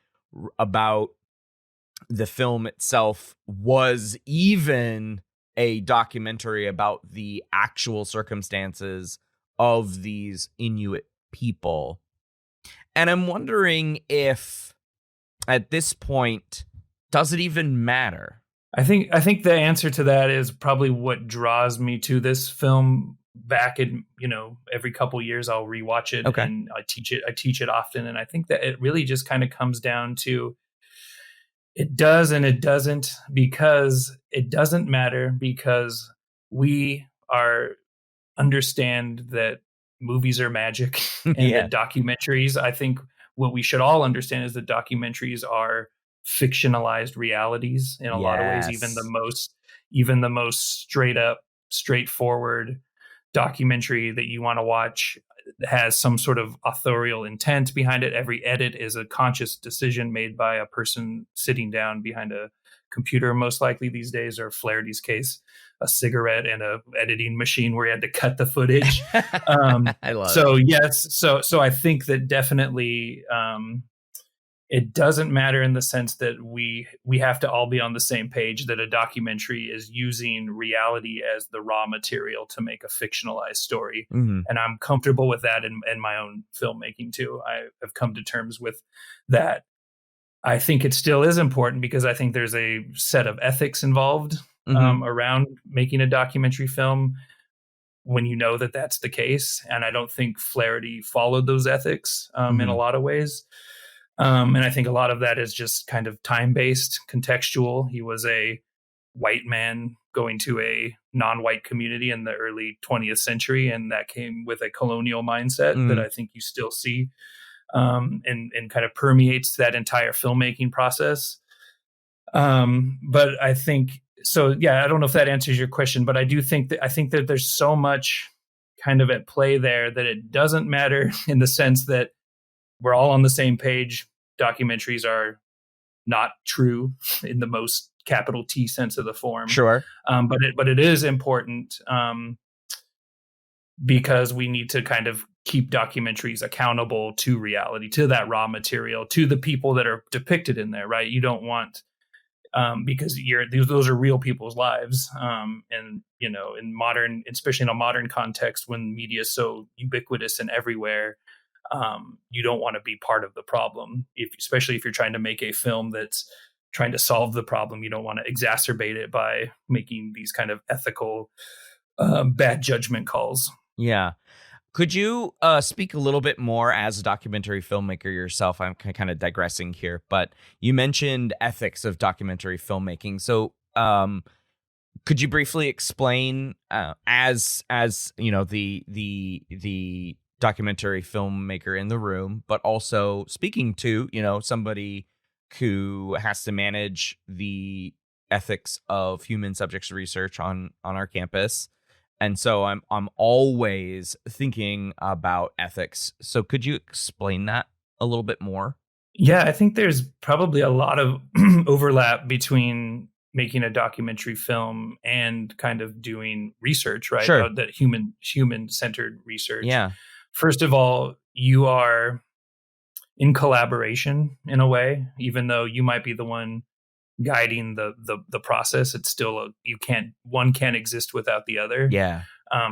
about the film itself was even a documentary about the actual circumstances of these Inuit people. And I'm wondering if at this point, does it even matter? I think the answer to that is probably what draws me to this film back and, every couple years I'll rewatch it, Okay. and I teach it often. And I think that it really just kind of comes down to, it does and it doesn't, because it doesn't matter, because we are understand that movies are magic and Yeah. that documentaries, I think what we should all understand is that documentaries are fictionalized realities in a lot of ways. Yes. Even the most straight up, straightforward documentary that you want to watch has some sort of authorial intent behind it. Every edit is a conscious decision made by a person sitting down behind a computer, most likely these days, or Flaherty's case, a cigarette and a editing machine where he had to cut the footage. I love it. So yes, so I think that definitely, it doesn't matter in the sense that we have to all be on the same page, that a documentary is using reality as the raw material to make a fictionalized story. Mhm. And I'm comfortable with that in my own filmmaking too. I have come to terms with that. I think it still is important, because I think there's a set of ethics involved Mhm. around making a documentary film when you know that that's the case. And I don't think Flaherty followed those ethics in a Mhm. lot of ways. And I think a lot of that is just kind of time-based, contextual. He was a white man going to a non-white community in the early 20th century, and that came with a colonial mindset that Mhm. I think you still see, and kind of permeates that entire filmmaking process. But I think so. Yeah, I don't know if that answers your question, but I think that there's so much kind of at play there that it doesn't matter in the sense that we're all on the same page. Documentaries are not true in the most capital T sense of the form, Sure. but it is important, because we need to kind of keep documentaries accountable to reality, to that raw material, to the people that are depicted in there. Right? You don't want, because those are real people's lives, and in modern, especially in a modern context when media is so ubiquitous and everywhere. You don't want to be part of the problem, especially if you're trying to make a film that's trying to solve the problem. You don't want to exacerbate it by making these kind of ethical, bad judgment calls. Yeah. Could you speak a little bit more as a documentary filmmaker yourself? I'm kind of digressing here, but you mentioned ethics of documentary filmmaking. So, could you briefly explain, as the documentary filmmaker in the room, but also speaking to somebody who has to manage the ethics of human subjects research on our campus, and so I'm always thinking about ethics. So could you explain that a little bit more? Yeah, I think there's probably a lot of overlap between making a documentary film and kind of doing research, right? Sure. That human centered research. Yeah. First of all, you are in collaboration in a way, even though you might be the one guiding the process. It's still one can't exist without the other. Yeah.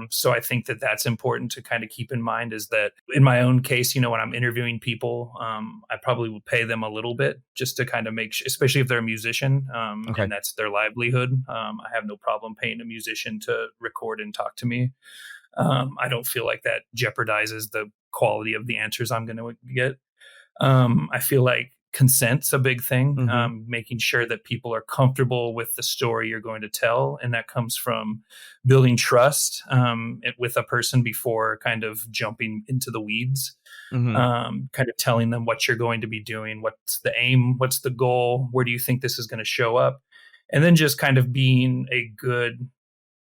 So I think that that's important to kind of keep in mind, is that in my own case, when I'm interviewing people, I probably will pay them a little bit just to kind of make sure, especially if they're a musician, Okay. and that's their livelihood. I have no problem paying a musician to record and talk to me. I don't feel like that jeopardizes the quality of the answers I'm going to get. I feel like consent's a big thing, Mm-hmm. making sure that people are comfortable with the story you're going to tell. And that comes from building trust with a person before kind of jumping into the weeds, Mm-hmm. kind of telling them what you're going to be doing, what's the aim, what's the goal, where do you think this is going to show up? And then just kind of being a good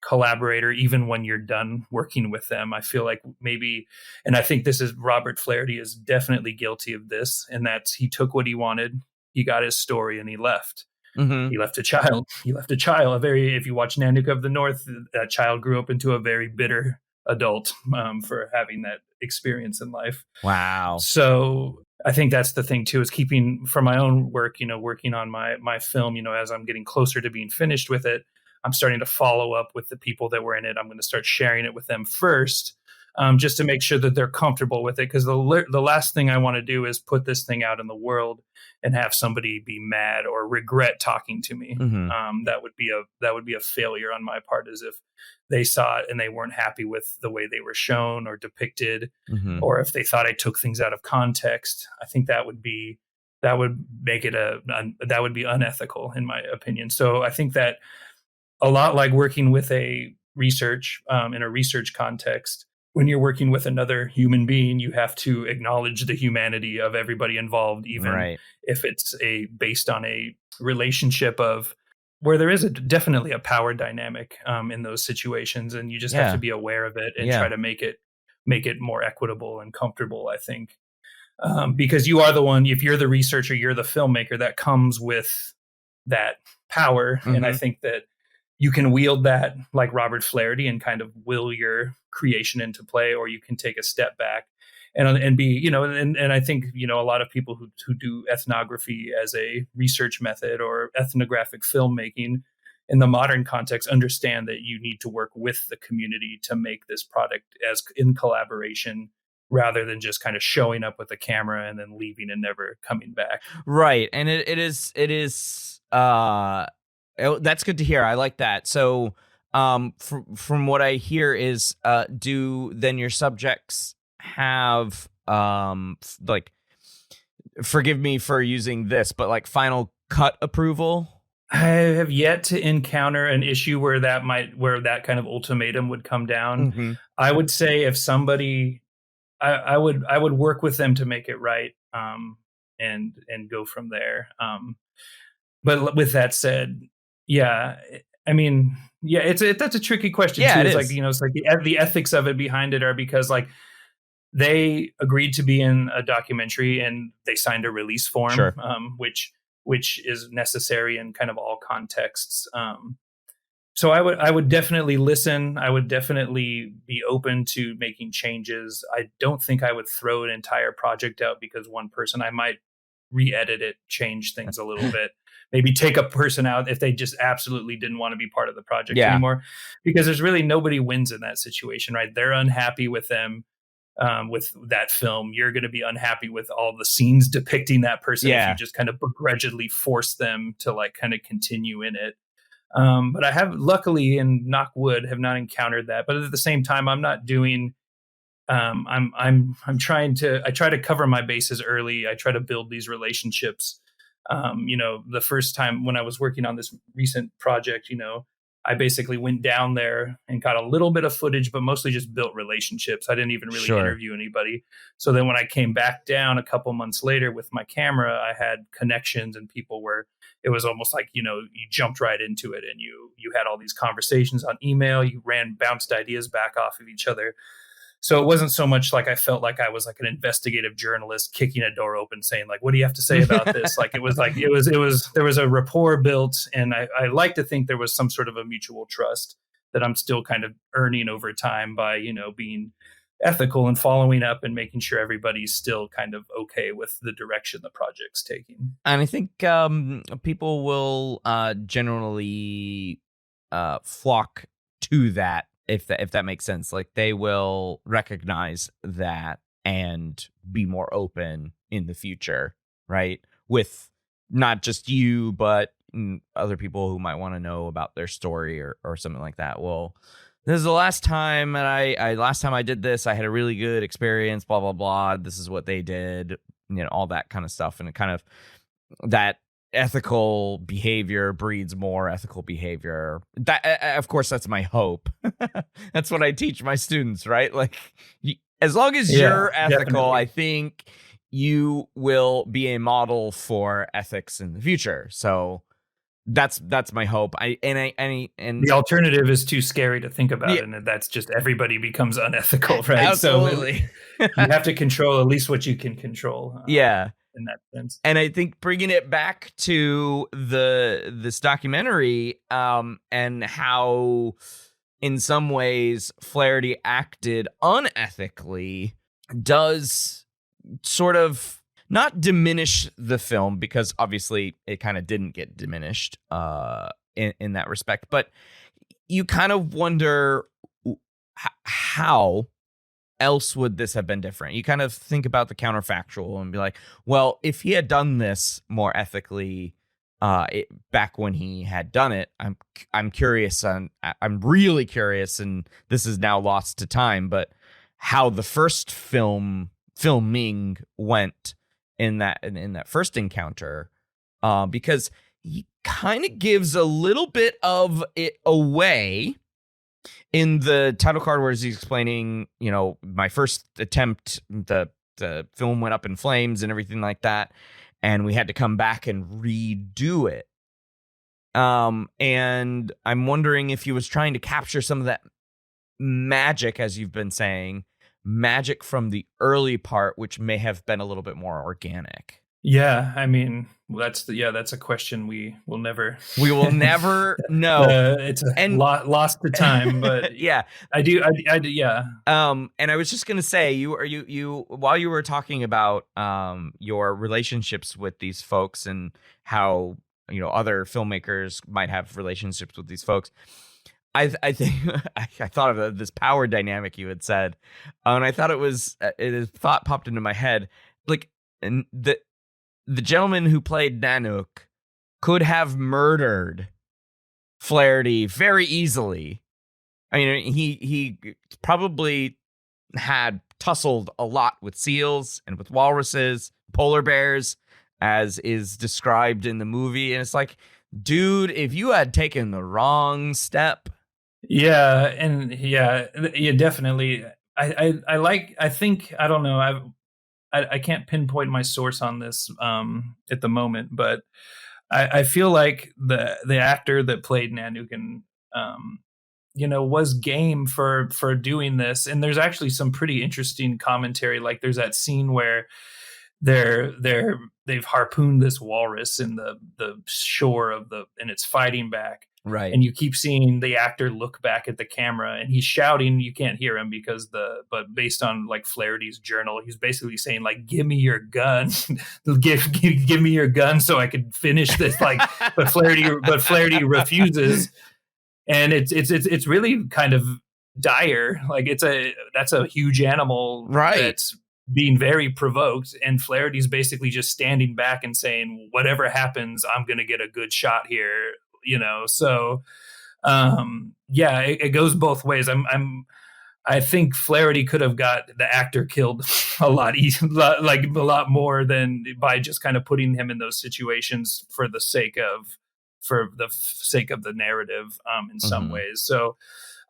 collaborator even when you're done working with them. I feel like maybe, and I think this is Robert Flaherty is definitely guilty of this, and that's he took what he wanted, he got his story, and he left. Mm-hmm. He left a child. He left a child. If you watch Nanook of the North, that child grew up into a very bitter adult, for having that experience in life. Wow. So I think that's the thing too, is keeping from my own work, working on my film, as I'm getting closer to being finished with it, I'm starting to follow up with the people that were in it. I'm going to start sharing it with them first, just to make sure that they're comfortable with it. Because the last thing I want to do is put this thing out in the world and have somebody be mad or regret talking to me. Mm-hmm. That would be a failure on my part, as if they saw it and they weren't happy with the way they were shown or depicted, Mm-hmm. or if they thought I took things out of context. I think that would make it that would be unethical, in my opinion. So I think that a lot like working with a research in a research context, when you're working with another human being, you have to acknowledge the humanity of everybody involved, even if it's based on a relationship of where there is definitely a power dynamic in those situations, and you just have to be aware of it and try to make it more equitable and comfortable, I think. Because you are the one, if you're the researcher, you're the filmmaker, that comes with that power. And I think that you can wield that like Robert Flaherty and kind of will your creation into play, or you can take a step back and be, and I think, a lot of people who do ethnography as a research method or ethnographic filmmaking in the modern context understand that you need to work with the community to make this product as in collaboration, rather than just kind of showing up with a camera and then leaving and never coming back. Right. And it is that's good to hear. I like that. So from what I hear is do then your subjects have like, forgive me for using this, but like final cut approval? I have yet to encounter an issue where that kind of ultimatum would come down. Mm-hmm. I would say if somebody, I would work with them to make it right, and go from there. But with that said, I mean, that's a tricky question too. It's like, it's like the ethics of it behind it are because like they agreed to be in a documentary and they signed a release form, sure. which is necessary in kind of all contexts. So I would definitely listen. I would definitely be open to making changes. I don't think I would throw an entire project out because one person. I might re-edit it, change things a little bit, maybe take a person out if they just absolutely didn't want to be part of the project anymore, because there's really nobody wins in that situation, right? They're unhappy with them. With that film, you're going to be unhappy with all the scenes depicting that person if you just kind of begrudgingly force them to like kind of continue in it. But I have, luckily, and knock wood, have not encountered that. But at the same time, I'm not doing. I'm trying to. I try to cover my bases early. I try to build these relationships. The first time when I was working on this recent project, I basically went down there and got a little bit of footage, but mostly just built relationships. I didn't even really interview anybody. So then when I came back down a couple months later with my camera, I had connections and people where it was almost like, you jumped right into it and you had all these conversations on email, you bounced ideas back off of each other. So it wasn't so much like I felt like I was like an investigative journalist kicking a door open saying like, what do you have to say about this? Like it was there was a rapport built, and I like to think there was some sort of a mutual trust that I'm still kind of earning over time by, being ethical and following up and making sure everybody's still kind of okay with the direction the project's taking. And I think people will generally flock to that. If that makes sense, like they will recognize that and be more open in the future, right? With not just you, but other people who might want to know about their story or something like that. Well, this is the last time, and last time I did this, I had a really good experience. Blah blah blah. This is what they did, all that kind of stuff, and it kind of that. Ethical behavior breeds more ethical behavior. That, of course, that's my hope. That's what I teach my students, right? Like, as long as you're ethical, definitely. I think you will be a model for ethics in the future. So that's my hope. And the alternative is too scary to think about, and that's just everybody becomes unethical, right? Absolutely. So you have to control at least what you can control. In that sense. And I think bringing it back to this documentary, and how in some ways Flaherty acted unethically does sort of not diminish the film, because obviously it kind of didn't get diminished in that respect, but you kind of wonder how else would this have been different? You kind of think about the counterfactual and be like, well, if he had done this more ethically back when he had done it, I'm curious, I'm really curious, and this is now lost to time, but how the first filming went in that first encounter, because he kind of gives a little bit of it away in the title card where he's explaining, my first attempt, the film went up in flames and everything like that, and we had to come back and redo it. And I'm wondering if he was trying to capture some of that magic, as you've been saying, magic from the early part, which may have been a little bit more organic. Yeah, I mean, that's a question we will never know. It's lost to time, but yeah, I do. Yeah. And I was just gonna say, you while you were talking about your relationships with these folks and how other filmmakers might have relationships with these folks, I think I thought of this power dynamic you had said, and I thought thought popped into my head, like, and the gentleman who played Nanook could have murdered Flaherty very easily. I mean, he probably had tussled a lot with seals and with walruses, polar bears, as is described in the movie. And it's like, dude, if you had taken the wrong step. Yeah, and yeah, definitely. I think, I don't know, I can't pinpoint my source on this at the moment, but I feel like the actor that played Nanook and was game for doing this. And there's actually some pretty interesting commentary. Like there's that scene where they've harpooned this walrus in the shore and it's fighting back. Right. And you keep seeing the actor look back at the camera and he's shouting. You can't hear him but based on like Flaherty's journal, he's basically saying like, give me your gun, give me your gun so I could finish this. Like, but Flaherty refuses. And it's really kind of dire. Like that's a huge animal. Right. That's being very provoked, and Flaherty's basically just standing back and saying, whatever happens, I'm going to get a good shot here. So it goes both ways. I think Flaherty could have got the actor killed a lot more than by just kind of putting him in those situations for the sake of the narrative in some ways. So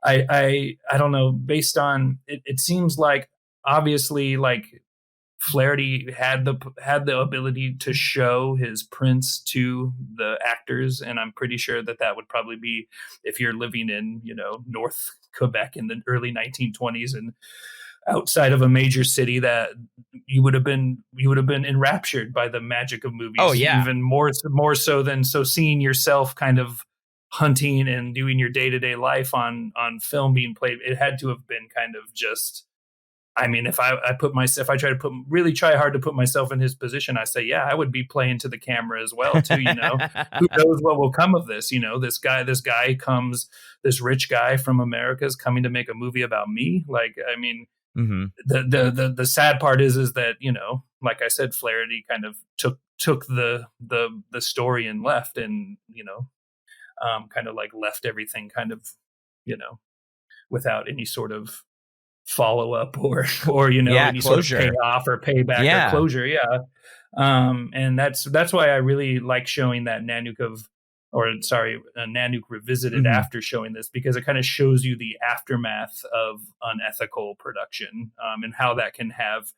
I don't know, based on it seems like obviously like Flaherty had the ability to show his prints to the actors, and I'm pretty sure that would probably be, if you're living in North Quebec in the early 1920s and outside of a major city, that you would have been enraptured by the magic of movies. Oh yeah, even more so than seeing yourself kind of hunting and doing your day-to-day life on film being played. It had to have been kind of just, I mean, if I really try hard to put myself in his position, I say, yeah, I would be playing to the camera as well too. Who knows what will come of this? This rich guy from America is coming to make a movie about me. Like, I mean, mm-hmm. the sad part is that, like I said, Flaherty kind of took the story and left, and, kind of like left everything kind of, without any sort of follow up or any closure. Sort of payoff or payback or closure. Yeah. And that's why I really like showing that Nanook Revisited after showing this, because it kind of shows you the aftermath of unethical production, and how that can have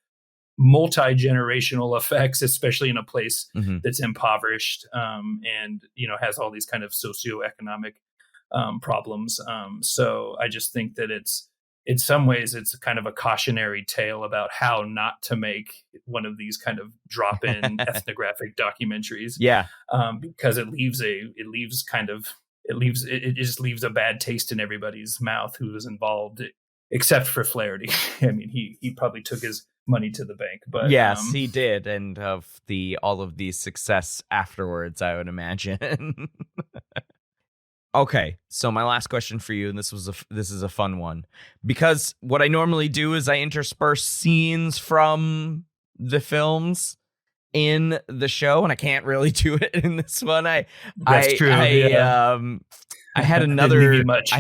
multi-generational effects, especially in a place that's impoverished, and has all these kind of socioeconomic problems. So I just think that in some ways, it's kind of a cautionary tale about how not to make one of these kind of drop-in ethnographic documentaries. Yeah, because it just leaves a bad taste in everybody's mouth who was involved, except for Flaherty. I mean, he probably took his money to the bank, but yes, he did, and of all of the success afterwards, I would imagine. Okay, so my last question for you, and this is a fun one, because what I normally do is I intersperse scenes from the films in the show, and I can't really do it in this one. That's true. Yeah. I had Didn't leave you another much.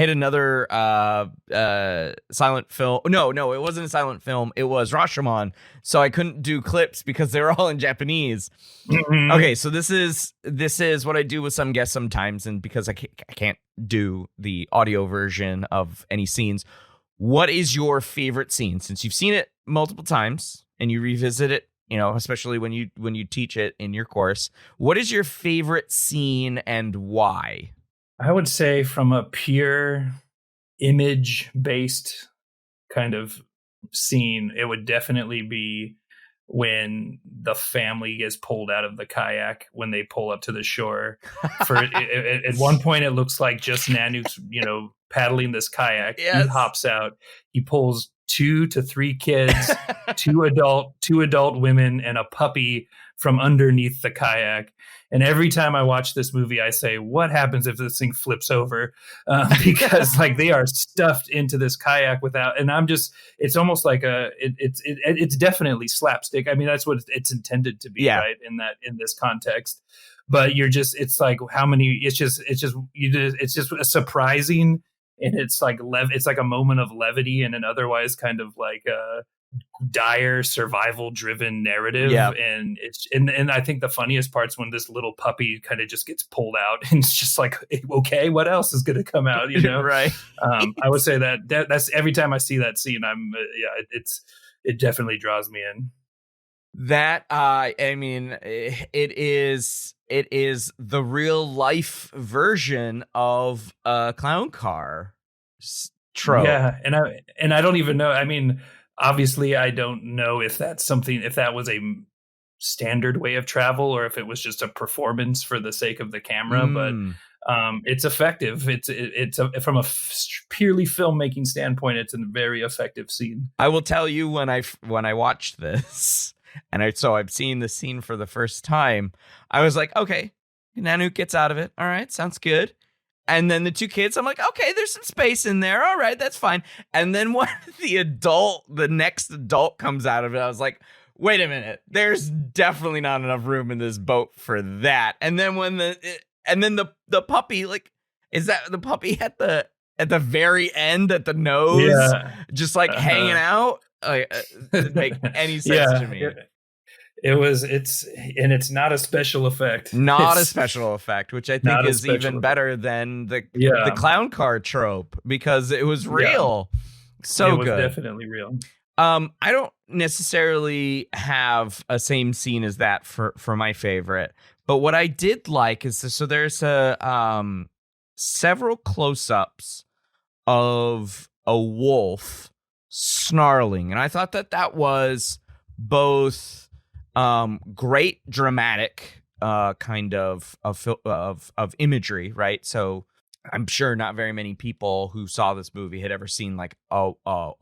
silent film. No, it wasn't a silent film. It was Rashomon. So I couldn't do clips because they were all in Japanese. Mhm. Okay, so this is what I do with some guests sometimes, and because I can't do the audio version of any scenes. What is your favorite scene, since you've seen it multiple times and you revisit it? You know, especially when you teach it in your course. What is your favorite scene and why? I would say from a pure image-based kind of scene, it would definitely be when the family gets pulled out of the kayak when they pull up to the shore. At one point, it looks like just Nanook's, paddling this kayak. Yes. He hops out. He pulls 2 to 3 kids, two adult women, and a puppy from underneath the kayak. And every time I watch this movie, I say, what happens if this thing flips over? Because like they are stuffed into this kayak without, and it's almost like it's definitely slapstick. I mean, that's what it's intended to be, right? In this context. But it's like how many, it's just surprising. And it's like a moment of levity in an otherwise kind of like dire survival driven narrative. And and I think the funniest part's when this little puppy kind of just gets pulled out and it's just like, okay, what else is going to come out, Right. I would say that's every time I see that scene, it definitely draws me in. That I mean, it is the real life version of a clown car trope. Yeah, and I don't even know. I mean, obviously, I don't know if that was a standard way of travel or if it was just a performance for the sake of the camera. But it's effective. It's from a purely filmmaking standpoint, it's a very effective scene. I will tell you, when I watched this. And I've seen the scene for the first time. I was like, okay, Nanook gets out of it. All right, sounds good. And then the 2 kids, I'm like, okay, there's some space in there. All right, that's fine. And then when the next adult comes out of it, I was like, wait a minute, there's definitely not enough room in this boat for that. And then the puppy, like, is that the puppy at the very end at the nose, just like hanging out? Didn't make any sense to me. It's not a special effect. Not a special effect, which I think is even better than the clown car trope, because it was real. So good. It was definitely real. I don't necessarily have a same scene as that for my favorite, but what I did like is there's several close-ups of a wolf snarling, and I thought that was both great dramatic kind of imagery, right? So I'm sure not very many people who saw this movie had ever seen like a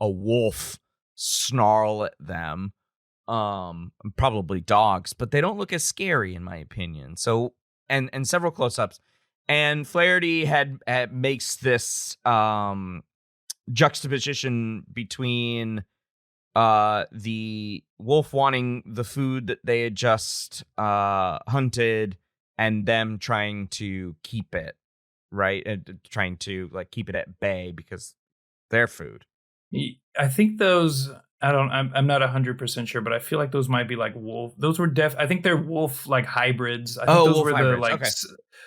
wolf snarl at them. Probably dogs, but they don't look as scary in my opinion. So and several close-ups, and Flaherty makes this juxtaposition between the wolf wanting the food that they had just hunted and them trying to keep it, right? And trying to like keep it at bay because their food. I think those, I'm not 100% sure, but I feel like those might be like wolf. Those were I think they're wolf like hybrids. I think those were hybrids. Okay.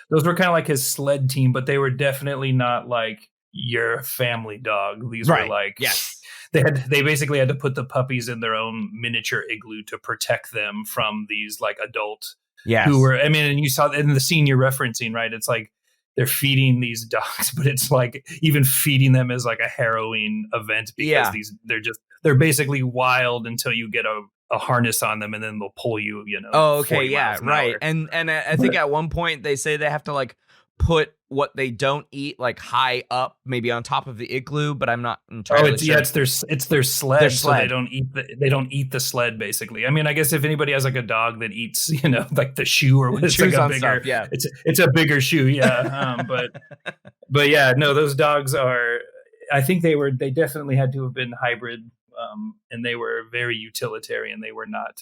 Those were kind of like his sled team, but they were definitely not like your family dog. These were like, yes. They basically had to put the puppies in their own miniature igloo to protect them from these like adult who were, I mean, and you saw in the scene you're referencing, right? It's like they're feeding these dogs, but it's like even feeding them is like a harrowing event because they're basically wild until you get a harness on them and then they'll pull you, Oh, okay. Yeah. Right. And I think at one point they say they have to like put what they don't eat like high up, maybe on top of the igloo, but I'm not entirely sure. Yeah, it's their sled, so they don't eat the sled basically. I mean, I guess if anybody has like a dog that eats, like the shoe or what, it's like a bigger, it's a bigger shoe, yeah. But But yeah, no, those dogs are. I think they definitely had to have been hybrid, and they were very utilitarian. They were not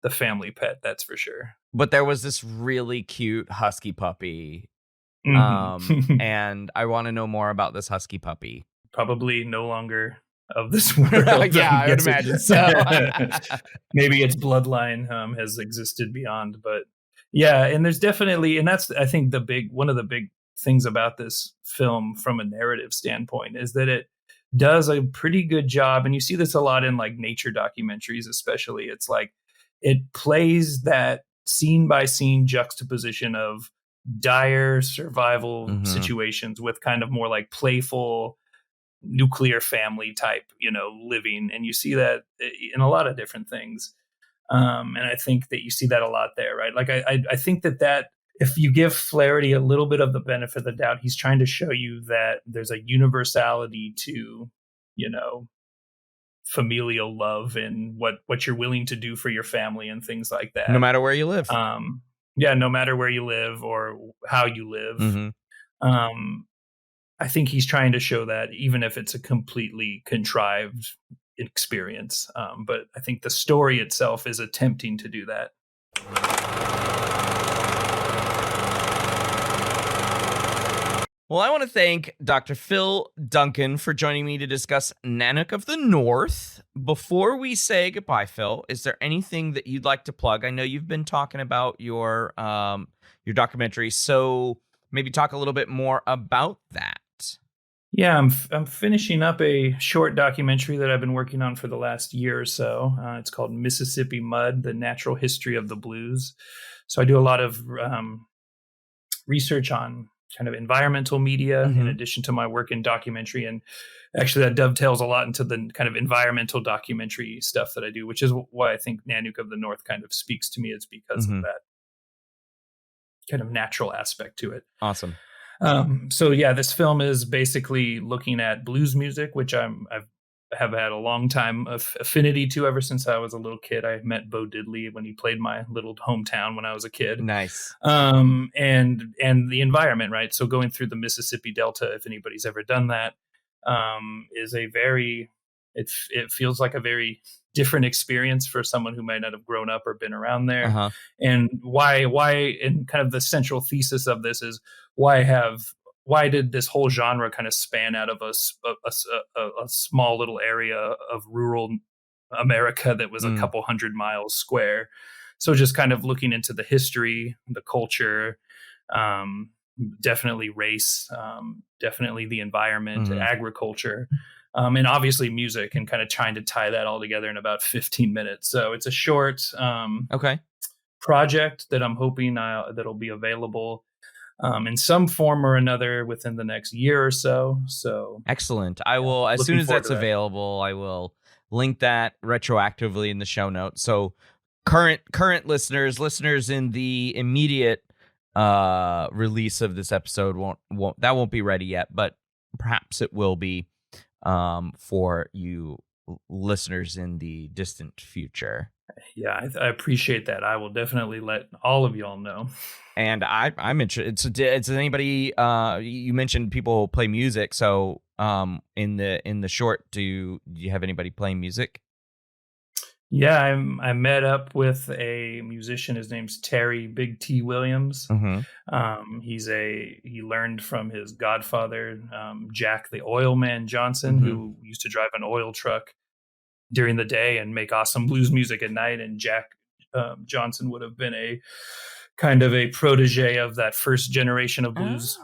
the family pet, that's for sure. But there was this really cute husky puppy, Mm-hmm. and I want to know more about this husky puppy. Probably no longer of this world. Yeah, I'm I would guessing. imagine so. Maybe its bloodline has existed beyond, but yeah, and there's definitely, and that's I think one of the big things about this film from a narrative standpoint is that it does a pretty good job, and you see this a lot in like nature documentaries, especially. It's like it plays that scene by scene juxtaposition of dire survival situations with kind of more like playful nuclear family type, living. And you see that in a lot of different things. And I think that you see that a lot there, right? Like, I think that if you give Flaherty a little bit of the benefit of the doubt, he's trying to show you that there's a universality to, familial love and what you're willing to do for your family and things like that. No matter where you live. Yeah, no matter where you live or how you live. I think he's trying to show that, even if it's a completely contrived experience. But I think the story itself is attempting to do that. Well, I want to thank Dr. Phil Duncan for joining me to discuss Nanook of the North. Before we say goodbye, Phil, is there anything that you'd like to plug? I know you've been talking about your documentary, so maybe talk a little bit more about that. Yeah, I'm finishing up a short documentary that I've been working on for the last year or so. It's called Mississippi Mud: The Natural History of the Blues. So I do a lot of research on kind of environmental media in addition to my work in documentary. And actually that dovetails a lot into the kind of environmental documentary stuff that I do, which is why I think Nanook of the North kind of speaks to me. It's because of that kind of natural aspect to it. Awesome. So yeah, this film is basically looking at blues music, which I have had a long time of affinity to ever since I was a little kid. I met Bo Diddley when he played my little hometown when I was a kid. Nice. And the environment, right? So going through the Mississippi Delta, if anybody's ever done that, is a very, it feels like a very different experience for someone who might not have grown up or been around there. And why, and kind of the central thesis of this is why did this whole genre kind of span out of a small little area of rural America that was a couple 100 miles square? So just kind of looking into the history, the culture, definitely race, definitely the environment, agriculture, and obviously music, and kind of trying to tie that all together in about 15 minutes. So it's a short project that I'm hoping that'll be available in some form or another within the next year or so. So excellent. I will, as soon as that's available, I will link that retroactively in the show notes. So current listeners in the immediate release of this episode won't be ready yet, but perhaps it will be for you listeners in the distant future. Yeah, I appreciate that. I will definitely let all of y'all know. And I'm interested. It's anybody. You mentioned people play music, so in the short, do you have anybody playing music? Yeah, I met up with a musician. His name's Terry Big T Williams. He learned from his godfather, Jack the Oil Man Johnson, who used to drive an oil truck during the day and make awesome blues music at night. And Jack Johnson would have been a kind of a protege of that first generation of blues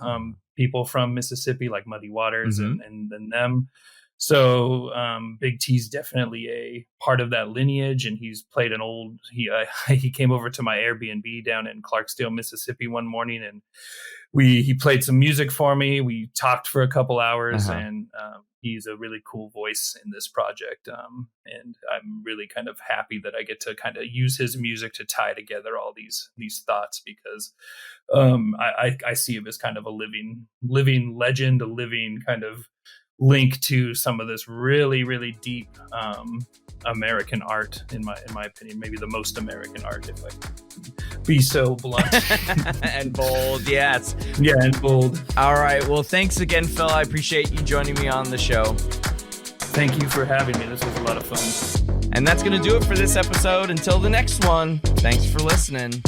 people from Mississippi, like Muddy Waters and them. So Big T's definitely a part of that lineage, and he's played he came over to my Airbnb down in Clarksdale, Mississippi one morning, and he played some music for me. We talked for a couple hours, and he's a really cool voice in this project. And I'm really kind of happy that I get to kind of use his music to tie together all these thoughts, because I see him as kind of a living legend, a living kind of link to some of this really, really deep American art, in my opinion, maybe the most American art, if I can be so blunt. And bold, yes. Yeah, and bold. All right. Well, thanks again, Phil. I appreciate you joining me on the show. Thank you for having me. This was a lot of fun. And that's going to do it for this episode. Until the next one, thanks for listening.